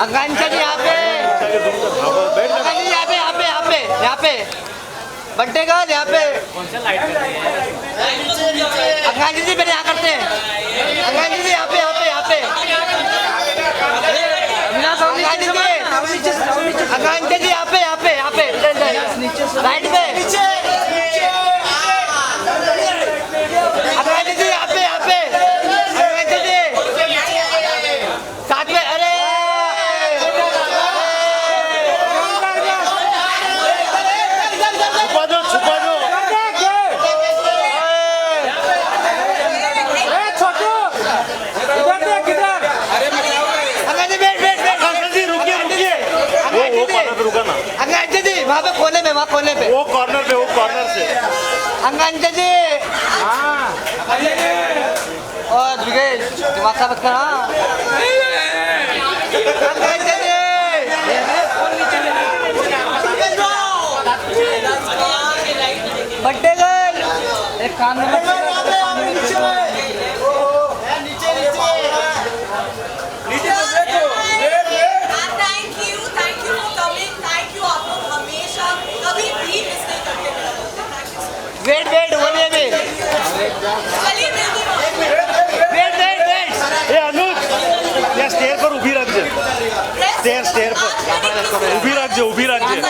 आकांक्षा जी यहाँ पे, आकांक्षा जी यहाँ पे, यहाँ पे, यहाँ पे, यहाँ पे बंटे का यहाँ पे। आकांक्षा जी मेरे यहाँ करते हैं। आकांक्षा जी यहाँ पे, यहाँ पे, यहाँ पे। आकांक्षा जी यहाँ पे, यहाँ पे, यहाँ पे राइट पे। आकांक्षा जी यहाँ पे, यहाँ पे। आकांक्षा जी साथ में। अरे छुपा दो, छुपा दो। रुका ना। आकांक्षा जी वहाँ पे कोने में, वहाँ कोने पे, वो कॉर्नर पे, वो कॉर्नर से। आकांक्षा जी और विकेश दिमाग का मत करना। आकांक्षा जी बड्डे गर्ल एक काम में वेट वेट होने में वेट वेट वेट। ए अनुज, या स्टेयर पर ऊभी रख दे। स्टेयर पर ऊभी रख दे, ऊभी रख दे।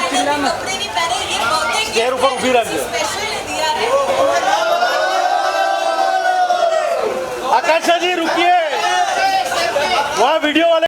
स्टेयर ऊपर ऊभी रख दे। आकांक्षा जी रुकिए, वहाँ वीडियो वाले